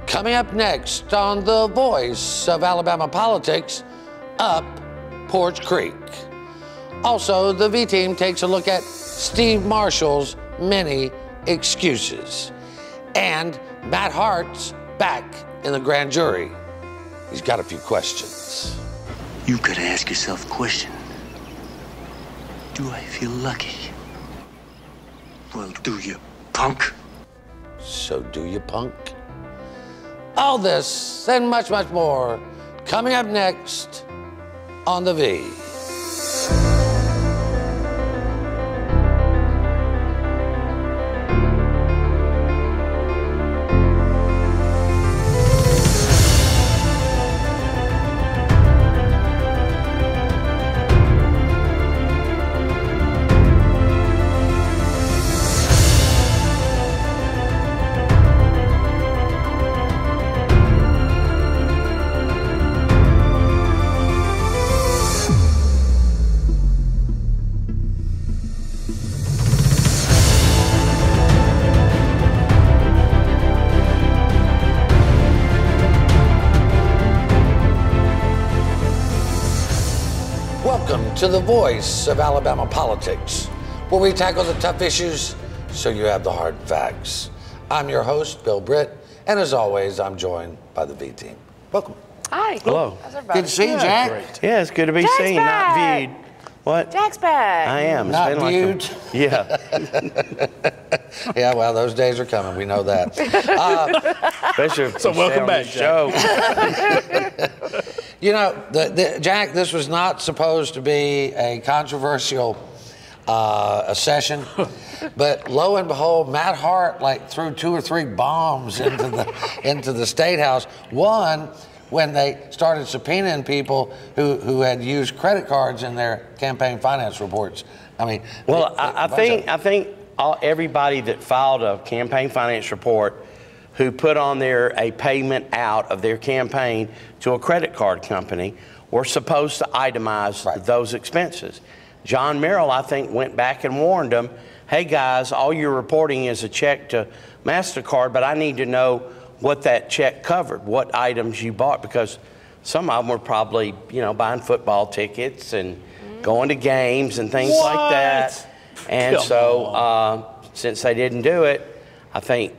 Coming up next on the voice of Alabama politics, up Poarch Creek. Also, the V-Team takes a look at Steve Marshall's many excuses. And Matt Hart's back in the grand jury. He's got a few questions. You gotta ask yourself a question. Do I feel lucky? Well, do you, punk? So do you, punk? All this and much, much more coming up next on The V. Welcome to the voice of Alabama politics, where we tackle the tough issues so you have the hard facts. I'm your host, Bill Britt, and as always, I'm joined by the V-Team. Welcome. Hi. Hello. How's everybody? Good to see you, Jack. Great. Yeah, it's good to be Jack's seen, back. not viewed. What? Jack's back. I am. It's Not been viewed. Yeah. Yeah, well, those days are coming. We know that. Especially if So we welcome stay on back, this show. You know, Jack, this was not supposed to be a controversial a session, but lo and behold, Matt Hart threw 2 or 3 bombs into the State House. One, when they started subpoenaing people who had used credit cards in their campaign finance reports. I mean, Well, I think everybody that filed a campaign finance report who put on there a payment out of their campaign to a credit card company were supposed to itemize those expenses. John Merrill, I think, went back and warned them, hey guys, all you're reporting is a check to MasterCard, but I need to know what that check covered, what items you bought, because some of them were probably, buying football tickets and going to games and things like that. And since they didn't do it, I think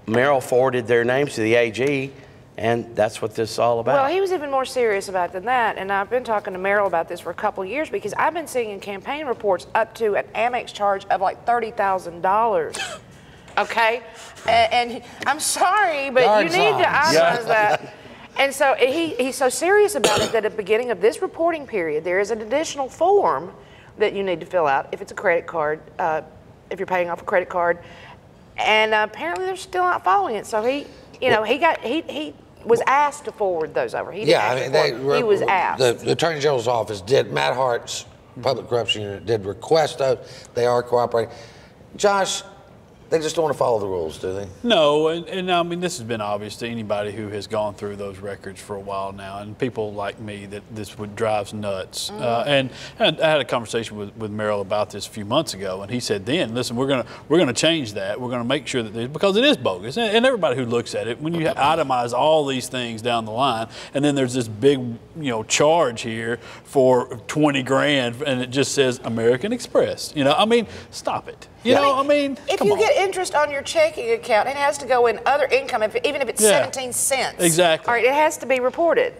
Merrill forwarded their names to the AG, and that's what this is all about. Well, he was even more serious about it than that, and I've been talking to Merrill about this for a couple of years because I've been seeing in campaign reports up to an Amex charge of like $30,000. Okay? And I'm sorry, but you need to itemize that. And so he's so serious about it that at the beginning of this reporting period, there is an additional form that you need to fill out if it's a credit card, if you're paying off a credit card. And apparently they're still not following it. So he was asked to forward those over. He he was asked. The Attorney General's office did, Matt Hart's Public Corruption Unit did request those. They are cooperating. Josh, they just don't want to follow the rules, do they? No, and I mean, this has been obvious to anybody who has gone through those records for a while now, and people like me that this drives nuts. And I had a conversation with Merrill about this a few months ago, and he said then, listen, we're gonna change that. We're gonna make sure that because it is bogus, and everybody who looks at it, when you itemize all these things down the line, and then there's this big charge here for 20 grand, and it just says American Express. I mean, stop it. If you get interest on your checking account, it has to go in other income, even if it's 17 cents. Exactly. All right, it has to be reported.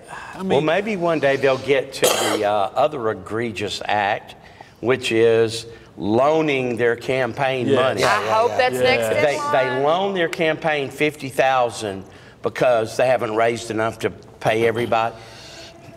Well, maybe one day they'll get to the other egregious act, which is loaning their campaign money. I hope that's next in line. They loan their campaign $50,000 because they haven't raised enough to pay everybody.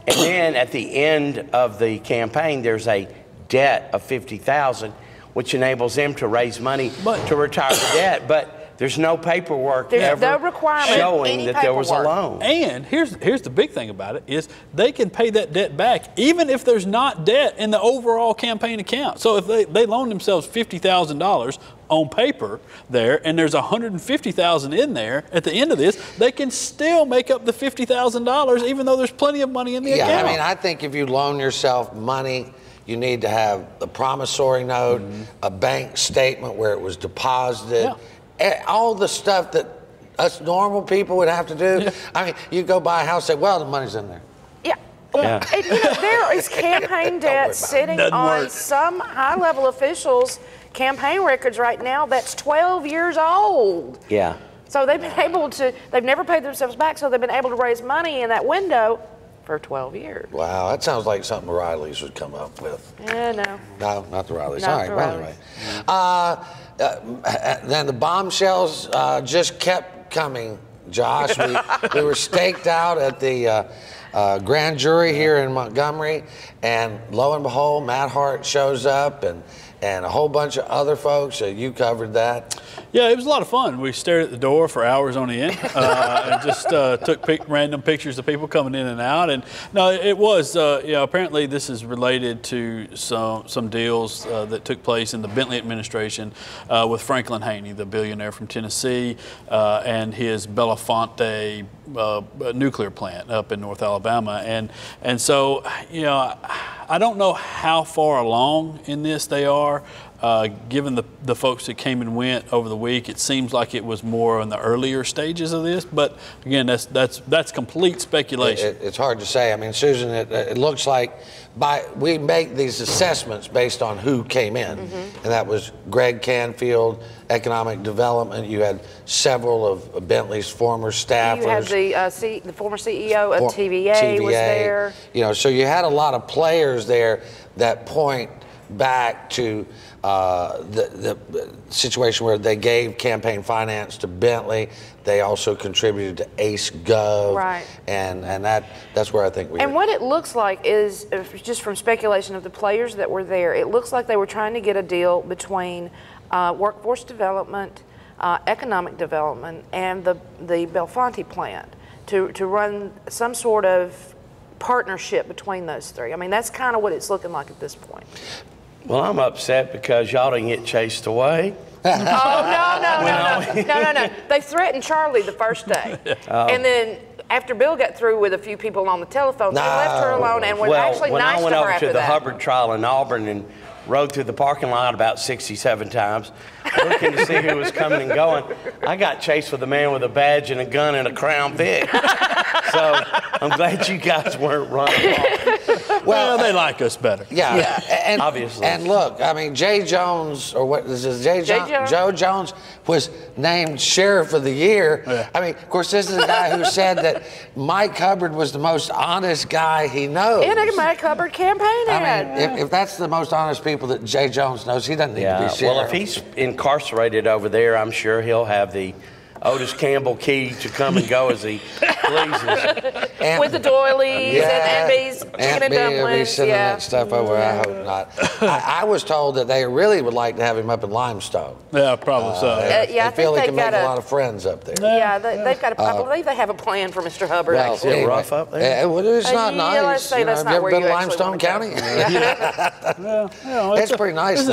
And then at the end of the campaign, there's a debt of $50,000, which enables them to raise money to retire the debt. But there's no paperwork showing that there was a loan. And here's the big thing about it is they can pay that debt back even if there's not debt in the overall campaign account. So if they loan themselves $50,000 on paper there, and there's $150,000 in there at the end of this, they can still make up the $50,000 even though there's plenty of money in the account. Yeah, I mean, I think if you loan yourself money, you need to have the promissory note, a bank statement where it was deposited, all the stuff that us normal people would have to do. I mean, you go buy a house, say, well, the money's in there. Yeah. And, there is campaign debt sitting on some high-level officials' campaign records right now that's 12 years old. Yeah. So they've been able to, they've never paid themselves back, so they've been able to raise money in that window for 12 years. Wow, that sounds like something the Rileys would come up with. Yeah, no. No, not the Rileys. Not All right, the well, anyway. Then the bombshells just kept coming, Josh. We were staked out at the grand jury here in Montgomery, and lo and behold, Matt Hart shows up, and a whole bunch of other folks. You covered that. Yeah, it was a lot of fun. We stared at the door for hours on end and just took random pictures of people coming in and out. And no, it was, apparently this is related to some deals that took place in the Bentley administration with Franklin Haney, the billionaire from Tennessee, and his Belafonte nuclear plant up in North Alabama. And so, I don't know how far along in this they are. Given the folks that came and went over the week, it seems like it was more in the earlier stages of this. But again, that's complete speculation. It's hard to say. I mean, Susan, it looks like we make these assessments based on who came in, and that was Greg Canfield, economic development. You had several of Bentley's former staffers. You had the former CEO of TVA was there. So you had a lot of players there that point back to the situation where they gave campaign finance to Bentley. They also contributed to Ace Gov. Right. And that's where I think we And what it looks like is, just from speculation of the players that were there, it looks like they were trying to get a deal between workforce development, economic development, and the Belafonte plant to run some sort of partnership between those three. I mean, that's kind of what it's looking like at this point. Well, I'm upset because y'all didn't get chased away. Oh, no. They threatened Charlie the first day. And then after Bill got through with a few people on the telephone, they left her alone and were actually nice to her after that. When I went over to the Hubbard trial in Auburn and rode through the parking lot about 67 times, looking to see who was coming and going, I got chased with a man with a badge and a gun and a Crown Vic. So I'm glad you guys weren't running off. Well, they like us better. Yeah. And, obviously. And look, I mean, Jay Jones, or what is this? Joe Jones was named Sheriff of the Year. Yeah. I mean, of course, this is a guy who said that Mike Hubbard was the most honest guy he knows. In a Mike Hubbard campaign ad. I mean, if that's the most honest people that Jay Jones knows, he doesn't need to be sheriff. Well, if he's incarcerated over there, I'm sure he'll have the Otis Campbell key to come and go as he pleases. With the doilies and Aunt Bee's chicken and dumplings. Sending that stuff over. I hope not. I was told that they really would like to have him up in Limestone. Yeah, probably so. I feel he can make a lot of friends up there. Yeah, they've got. I believe they have a plan for Mr. Hubbard. Well, actually, is it rough up there? It's not nice. Let's say that's have not you ever where been you to actually Limestone want to go. County? It's pretty nice.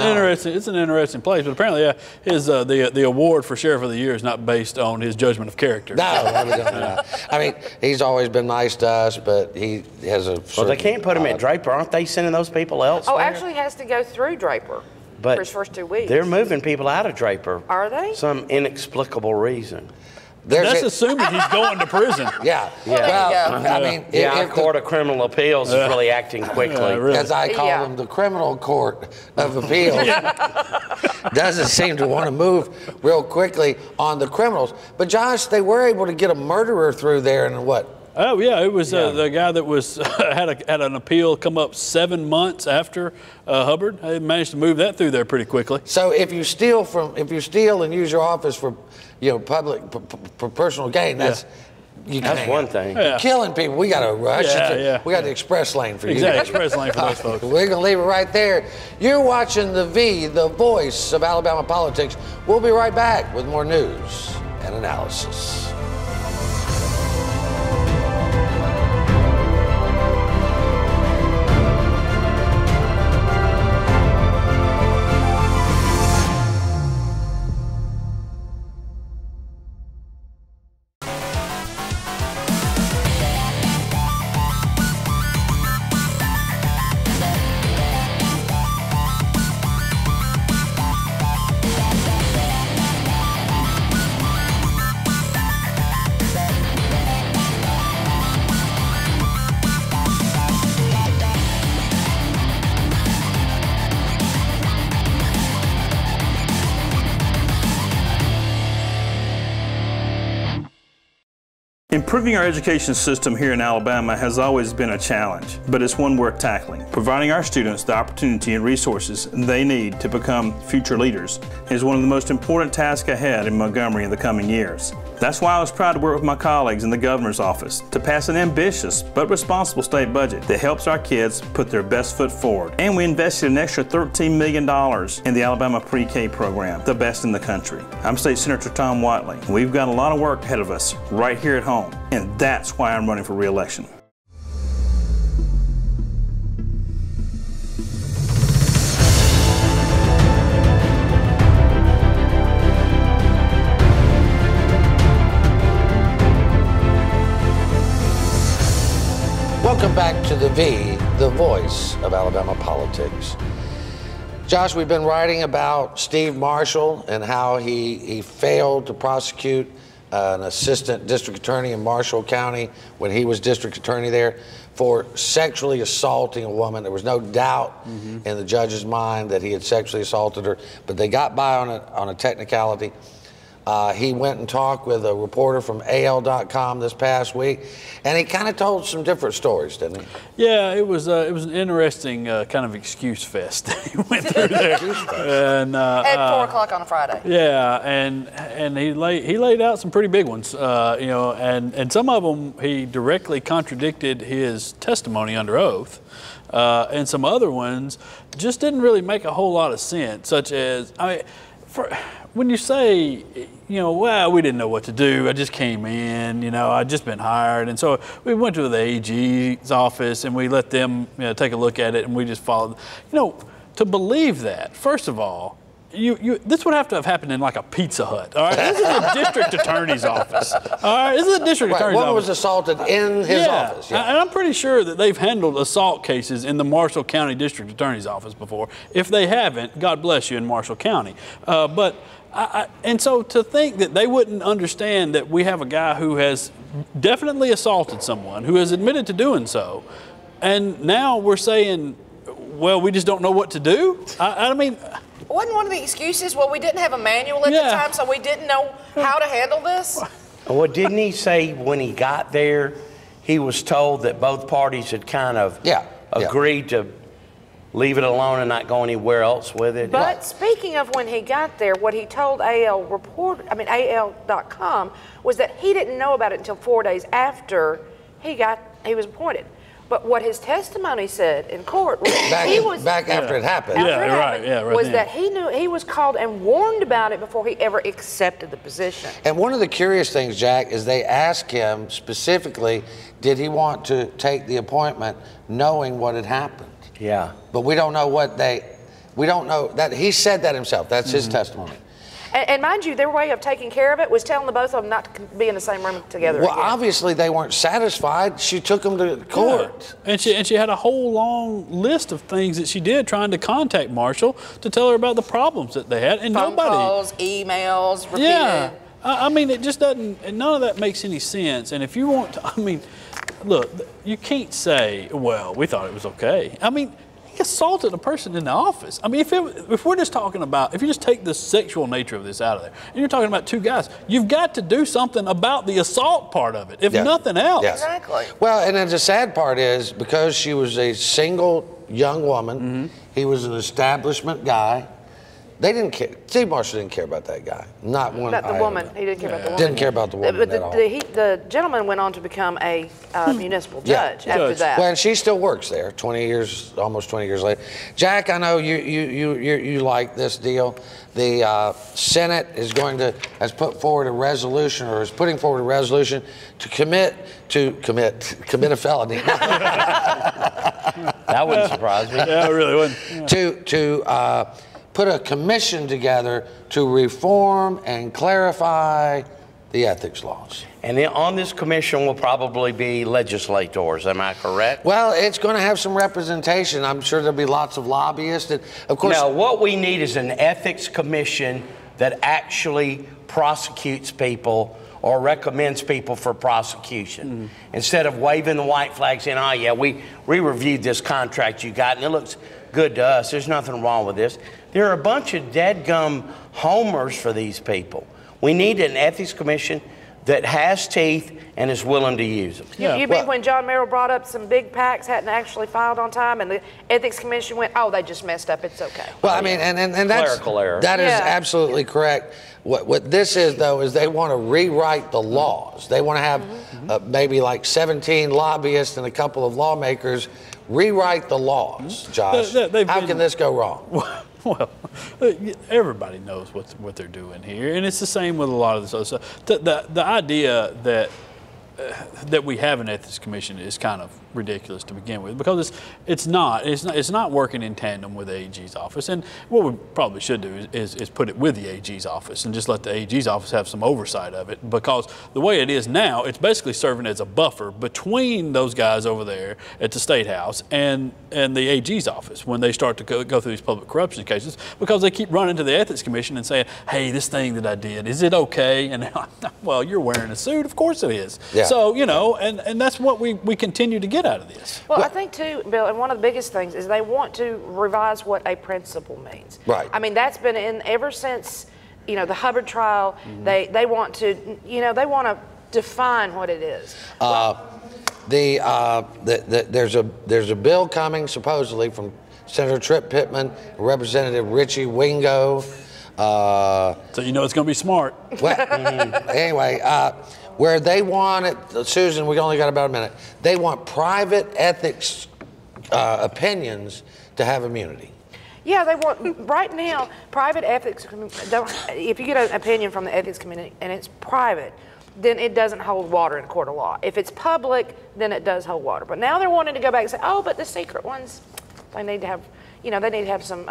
It's an interesting place, but apparently, his the award for Sheriff of the Year is not based on his judgment of character. No, I mean, he's always been nice to us, but he has a. Well, they can't put him at Draper. Aren't they sending those people elsewhere? Oh, actually, has to go through Draper for his first 2 weeks. They're moving people out of Draper. Are they? Some inexplicable reason. That's assuming he's going to prison. Yeah. Well, I mean, our Court of Criminal Appeals is really acting quickly. Really. As I call them, the Criminal Court of Appeals doesn't seem to want to move real quickly on the criminals. But Josh, they were able to get a murderer through there in what? Oh yeah, it was the guy that was had an appeal come up 7 months after Hubbard. They managed to move that through there pretty quickly. So if you steal and use your office for public for personal gain, that's one thing. Yeah. Killing people, we got to rush. We got the express lane for you. Exactly, express lane for those folks. We're going to leave it right there. You're watching the voice of Alabama politics. We'll be right back with more news and analysis. Improving our education system here in Alabama has always been a challenge, but it's one worth tackling. Providing our students the opportunity and resources they need to become future leaders is one of the most important tasks ahead in Montgomery in the coming years. That's why I was proud to work with my colleagues in the governor's office to pass an ambitious but responsible state budget that helps our kids put their best foot forward. And we invested an extra $13 million in the Alabama Pre-K program, the best in the country. I'm State Senator Tom Whiteley. We've got a lot of work ahead of us right here at home, and that's why I'm running for re-election. Welcome back to the voice of Alabama politics. Josh, we've been writing about Steve Marshall and how he failed to prosecute an assistant district attorney in Marshall County when he was district attorney there for sexually assaulting a woman. There was no doubt in the judge's mind that he had sexually assaulted her, but they got by on a technicality. He went and talked with a reporter from AL.com this past week, and he kind of told some different stories, didn't he? Yeah, it was an interesting kind of excuse fest that he went through there. And, at 4 o'clock on a Friday. Yeah, and he laid out some pretty big ones, and some of them he directly contradicted his testimony under oath, and some other ones just didn't really make a whole lot of sense, such as, when you say, well, we didn't know what to do, I just came in, I'd just been hired. And so we went to the AG's office and we let them take a look at it, and we just followed. To believe that, first of all, this would have to have happened in like a Pizza Hut, all right? This is a district attorney's office, all right? This is a district attorney's office. One was assaulted in his office. Yeah, and I'm pretty sure that they've handled assault cases in the Marshall County District Attorney's office before. If they haven't, God bless you in Marshall County. And so to think that they wouldn't understand that we have a guy who has definitely assaulted someone, who has admitted to doing so, and now we're saying, well, we just don't know what to do? I mean... Wasn't one of the excuses, well, we didn't have a manual at the time, so we didn't know how to handle this? Well, didn't he say when he got there, he was told that both parties had kind of agreed to leave it alone and not go anywhere else with it? But speaking of when he got there, what he told AL.com was that he didn't know about it until 4 days after he was appointed. But what his testimony said in court was back after it happened. Was that he knew he was called and warned about it before he ever accepted the position. And one of the curious things, Jack, is they asked him specifically, did he want to take the appointment knowing what had happened? Yeah. But we don't know we don't know that he said that himself. That's his testimony. And mind you, their way of taking care of it was telling the both of them not to be in the same room together again. Obviously they weren't satisfied. She took them to court. Yeah. And she had a whole long list of things that she did trying to contact Marshall to tell her about the problems that they had. And phone calls, emails, repeated. Yeah. I mean, it just doesn't, none of that makes any sense. And if you want to, look, you can't say, well, we thought it was okay. He assaulted a person in the office. If we're just talking about, if you just take the sexual nature of this out of there, and you're talking about two guys, you've got to do something about the assault part of it, if nothing else. Yes. Exactly. Well, and then the sad part is, because she was a single young woman, he was an establishment guy, they didn't care. Steve Marshall didn't care about that guy. Not one. About the woman. He didn't care about the woman. Didn't care about the woman but at all. The gentleman went on to become a municipal judge after that. Well, and she still works there. 20 years, almost 20 years later. Jack, I know you like this deal. The Senate is has put forward a resolution, or is putting forward a resolution to commit a felony. That wouldn't surprise me. Yeah, it really wouldn't. To put a commission together to reform and clarify the ethics laws. And on this commission will probably be legislators, am I correct? Well, it's going to have some representation. I'm sure there'll be lots of lobbyists. And of course, now, what we need is an ethics commission that actually prosecutes people or recommends people for prosecution. Instead of waving the white flag saying, oh yeah, we reviewed this contract you got and it looks good to us. There's nothing wrong with this. There are a bunch of deadgum homers for these people. We need an ethics commission that has teeth and is willing to use them. You mean when John Merrill brought up some big PACs hadn't actually filed on time, and the Ethics Commission went, "Oh, they just messed up. It's okay." Well, I mean, and that's clerical error. That is absolutely correct. What this is, though, is they want to rewrite the laws. They want to have maybe like 17 lobbyists and a couple of lawmakers rewrite the laws. Josh, how can this go wrong? Well, everybody knows what they're doing here, and it's the same with a lot of this other stuff. The idea that we have an ethics commission is kind of ridiculous to begin with, because it's not working in tandem with the AG's office. And what we probably should do is put it with the AG's office and just let the AG's office have some oversight of it, because the way it is now, it's basically serving as a buffer between those guys over there at the State House and the AG's office when they start to go through these public corruption cases, because they keep running to the Ethics Commission and saying, "Hey, this thing that I did, is it okay?" And well, you're wearing a suit, of course it is. Yeah. So, and that's what we continue to get out of this. Well, I think too, Bill, and one of the biggest things is they want to revise what a principle means. Right. I mean, that's been in ever since, the Hubbard trial. They want to, they want to define what it is. There's a bill coming supposedly from Senator Tripp Pittman, Representative Richie Wingo. So it's going to be smart. Well, anyway, where they want it, Susan, we only got about a minute. They want private ethics opinions to have immunity. Yeah, they want, right now, private ethics, if you get an opinion from the ethics committee and it's private, then it doesn't hold water in a court of law. If it's public, then it does hold water. But now they're wanting to go back and say, oh, but the secret ones, they need to have, they need to have some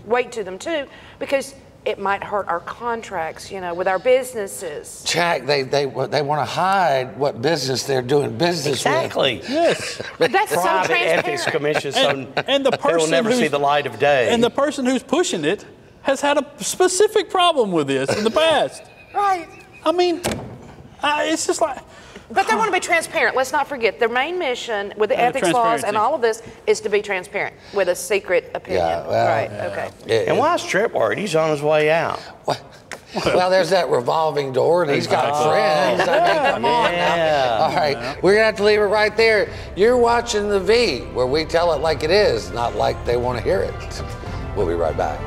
weight to them too, because it might hurt our contracts, with our businesses. Jack, they want to hide what business they're doing business Exactly. with. Yes. But that's so Private transparent. ethics commission, and the they will person never see the light of day. And the person who's pushing it has had a specific problem with this in the past. Right. I mean, it's just like. But they want to be transparent. Let's not forget their main mission with the ethics laws and all of this is to be transparent with a secret opinion. Yeah, well, right. yeah. Okay. And why is Tripp worried? He's on his way out. Well, there's that revolving door, and he's got friends. I mean, come on now. All right, we're going to have to leave it right there. You're watching The V, where we tell it like it is, not like they want to hear it. We'll be right back.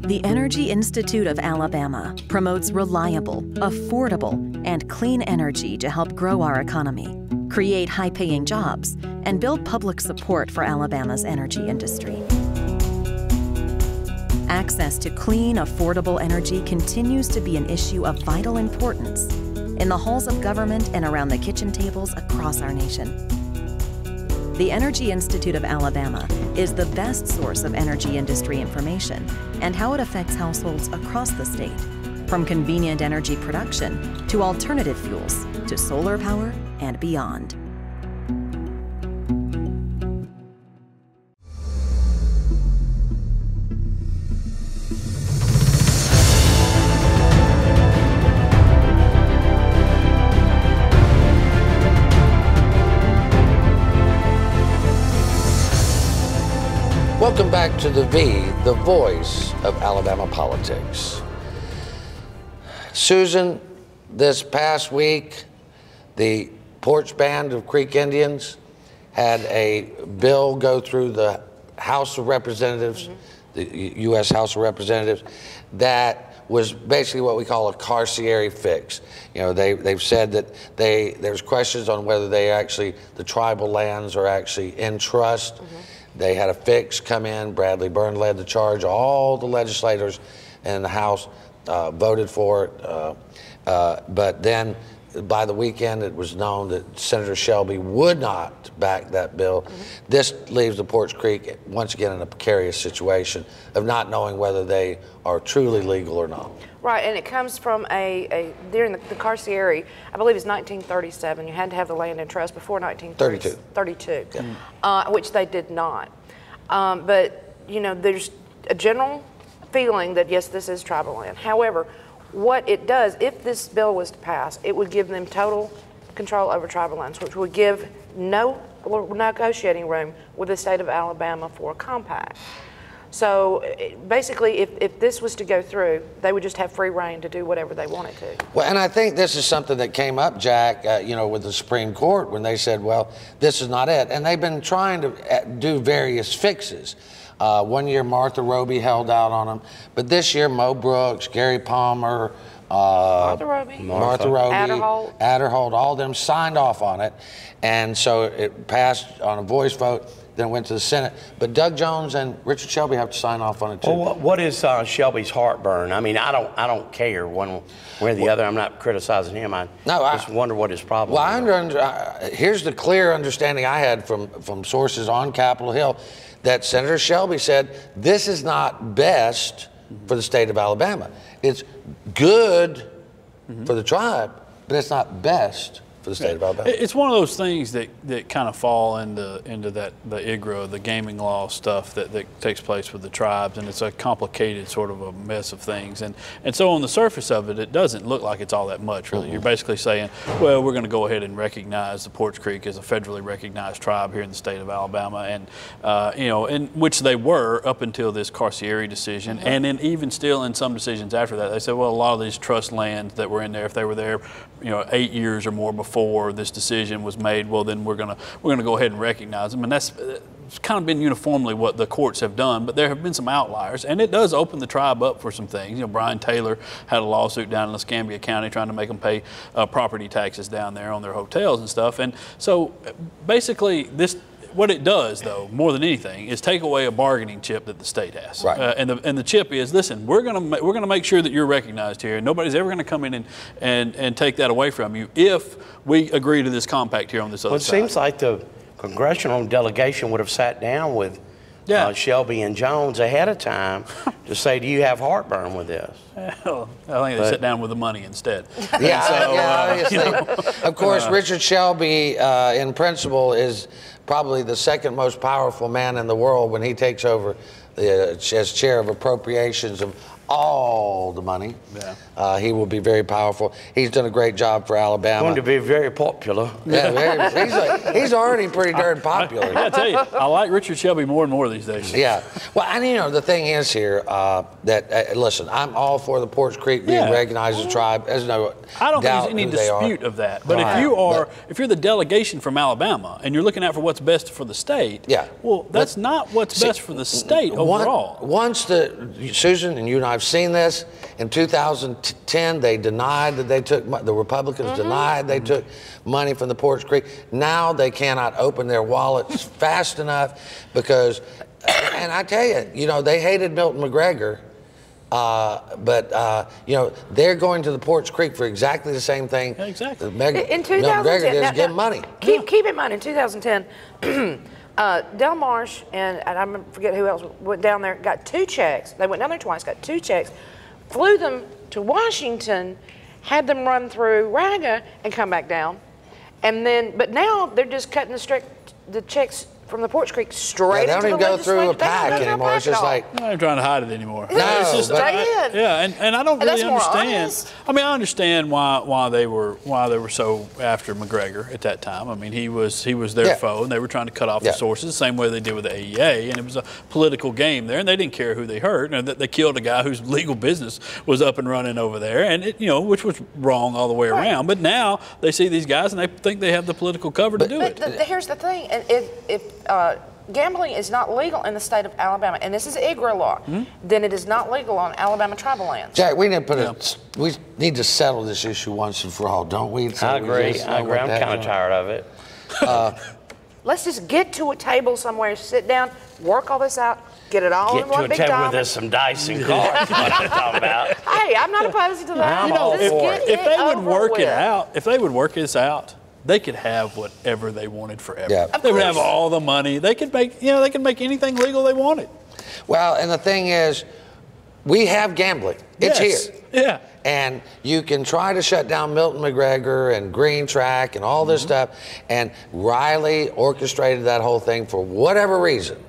The Energy Institute of Alabama promotes reliable, affordable, and clean energy to help grow our economy, create high-paying jobs, and build public support for Alabama's energy industry. Access to clean, affordable energy continues to be an issue of vital importance in the halls of government and around the kitchen tables across our nation. The Energy Institute of Alabama is the best source of energy industry information and how it affects households across the state, from convenient energy production to alternative fuels to solar power and beyond. Welcome back to The V, the voice of Alabama politics. Susan, this past week, the Poarch Band of Creek Indians had a bill go through the House of Representatives, the U.S. House of Representatives, that was basically what we call a carcieri fix. They've said that there's questions on whether the tribal lands are actually in trust. They had a fix come in. Bradley Byrne led the charge. All the legislators in the House voted for it. But then by the weekend, it was known that Senator Shelby would not back that bill. This leaves the Poarch Creek once again in a precarious situation of not knowing whether they are truly legal or not. Right, and it comes from during the carcieri, I believe it's 1937. You had to have the land in trust before 1932. Which they did not. But, there's a general feeling that yes, this is tribal land. However, what it does, if this bill was to pass, it would give them total control over tribal lands, which would give no negotiating room with the state of Alabama for a compact. So basically, if this was to go through, they would just have free reign to do whatever they wanted to. Well, and I think this is something that came up, Jack, you know, with the Supreme Court when they said, well, this is not it. And they've been trying to do various fixes. One year, Martha Roby held out on them. But this year, Mo Brooks, Gary Palmer, Martha Roby, Adderholt, all of them signed off on it. And so it passed on a voice vote. Then went to the Senate. But Doug Jones and Richard Shelby have to sign off on it too. Well, what is Shelby's heartburn? I mean, I don't care one way or the other. I'm not criticizing him. I just wonder what his problem is. Well, here's the clear understanding I had from sources on Capitol Hill that Senator Shelby said this is not best for the state of Alabama. It's good for the tribe, but it's not best for the state of Alabama. It's one of those things that kind of fall into the IGRA, the gaming law stuff that takes place with the tribes, and it's a complicated sort of a mess of things. And so on the surface of it, it doesn't look like it's all that much, really. You're basically saying, well, we're going to go ahead and recognize the Poarch Creek as a federally recognized tribe here in the state of Alabama, and you know, in which they were up until this Carcieri decision, and then even still in some decisions after that, they said, well, a lot of these trust lands that were in there, if they were there, you know, 8 years or more before this decision was made, well, then we're gonna go ahead and recognize them, and that's it's kind of been uniformly what the courts have done. But there have been some outliers, and it does open the tribe up for some things. You know, Brian Taylor had a lawsuit down in Escambia County trying to make them pay property taxes down there on their hotels and stuff. And so basically, what it does, though, more than anything, is take away a bargaining chip that the state has. Right. And the chip is, listen, we're gonna make sure that you're recognized here, and nobody's ever gonna come in and take that away from you if we agree to this compact here on this other side. Well, it seems like the congressional delegation would have sat down with Shelby and Jones ahead of time to say, do you have heartburn with this? Well, I think they sit down with the money instead. Obviously. You know, of course, Richard Shelby, in principle, is probably the second most powerful man in the world when he takes over as chair of appropriations of all the money. Yeah. He will be very powerful. He's done a great job for Alabama. Going to be very popular. Yeah, he's already pretty darn popular. I tell you, I like Richard Shelby more and more these days. Yeah. Well, and you know, the thing is here listen, I'm all for the Poarch Creek being recognized as a tribe. There's no I don't doubt think there's any dispute of that. But if you're the delegation from Alabama and you're looking out for what's best for the state, well, that's not what's best for the state overall. Once Susan and you and I have seen this, in 2010 they denied that they took, the Republicans denied they took money from the Poarch Creek. Now they cannot open their wallets fast enough because, and I tell you, you know, they hated Milton McGregor. But you know, they're going to the Poarch Creek for exactly the same thing. Yeah, exactly. In 2010, Milton McGregor did, give them money. Keep in mind, in 2010, Del Marsh and I forget who else went down there, got 2 checks. They went down there twice, got 2 checks, flew them to Washington, had them run through Raga and come back down. And then, but now they're just cutting the checks from the Poarch Creek straight into the legislature. They don't even go through a pack anymore. It's just like... I'm not trying to hide it anymore. No, it's just, yeah, and I don't really understand. Honest. I mean, I understand why they were so after McGregor at that time. I mean, he was their foe, and they were trying to cut off the sources the same way they did with the AEA, and it was a political game there, and they didn't care who they hurt, and they killed a guy whose legal business was up and running over there, and which was wrong all the way around. But now they see these guys, and they think they have the political cover to do it. Here's the thing: if gambling is not legal in the state of Alabama, and this is IGRA law, then it is not legal on Alabama tribal lands. Jack, we need to settle this issue once and for all, don't we? I agree. I'm kind of tired of it. Let's just get to a table somewhere, sit down, work all this out, get it all in one big Get to a table document. where there's some dice and cards. What I'm talking about. Hey, I'm not opposed to that. I'm all for it. If they would work it out, if they would work this out, they could have whatever they wanted forever. Yeah. They would have all the money. They could make, they could make anything legal they wanted. Well, and the thing is, we have gambling. It's here. Yeah. And you can try to shut down Milton McGregor and Green Track and all this stuff. And Riley orchestrated that whole thing for whatever reason.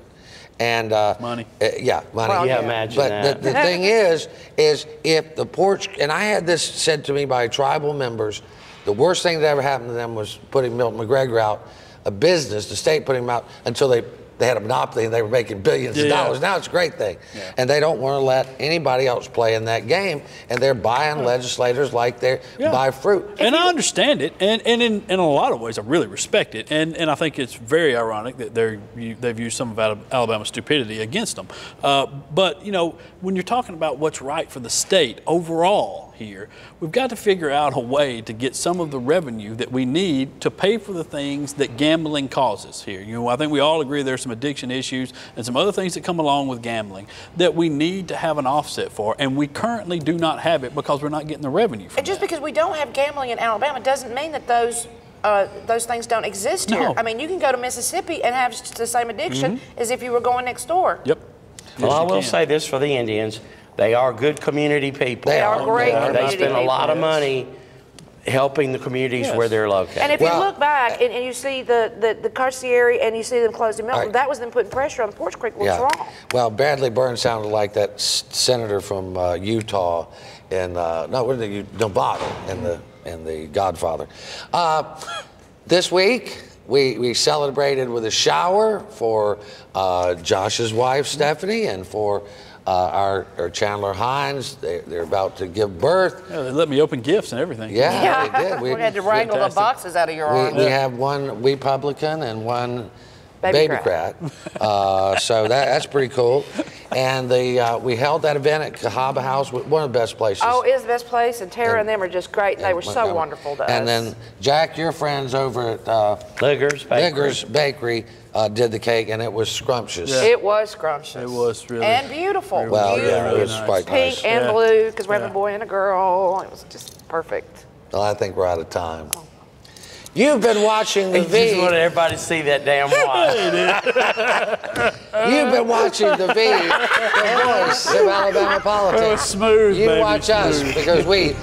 And money. Yeah, money. Well, Yeah, yeah. imagine But that. the thing is if the Poarch, and I had this said to me by tribal members, the worst thing that ever happened to them was putting Milton McGregor out of business. The state put him out until they had a monopoly and they were making billions of dollars. Now it's a great thing. Yeah. And they don't want to let anybody else play in that game. And they're buying legislators like they buy fruit. And I understand it. And in a lot of ways, I really respect it. And I think it's very ironic that they've used some of Alabama's stupidity against them. But, you know, when you're talking about what's right for the state overall here, we've got to figure out a way to get some of the revenue that we need to pay for the things that gambling causes here. You know, I think we all agree there's some addiction issues and some other things that come along with gambling that we need to have an offset for, and we currently do not have it because we're not getting the revenue from And just because we don't have gambling in Alabama doesn't mean that those things don't exist here. No. I mean, you can go to Mississippi and have the same addiction as if you were going next door. Yep. Well, Yes, I you will can. say this for the Indians. They are good community people. They are great They community spend a lot of people. money helping the communities Yes. where they're located. And if you look back and you see the carcieri and you see them closing Milton, that was them putting pressure on the Poarch Creek. What's wrong? Well, Bradley Burns sounded like that senator from Utah in Nevada in the Godfather. This week we celebrated with a shower for Josh's wife Stephanie and for our Chandler Hines. They're about to give birth. Yeah, they let me open gifts and everything. Yeah, they did. We had to wrangle the boxes out of your arms. We have one Republican and one Baby Babycrat. So that's pretty cool. And we held that event at Cahaba House, one of the best places. Oh, it's the best place, and Tara and them are just great. They were so wonderful to us. And then Jack, your friends over at Liggers Bakery did the cake, and it was scrumptious. Yeah. It was scrumptious. It was really. And beautiful. Well, beautiful. yeah, it was quite nice. Pink and blue, because we're having a boy and a girl. It was just perfect. Well, I think we're out of time. You've been watching the He just wanted everybody to see that damn watch. You've been watching the voice of Alabama politics. Smooth, You baby, watch us smooth. because we.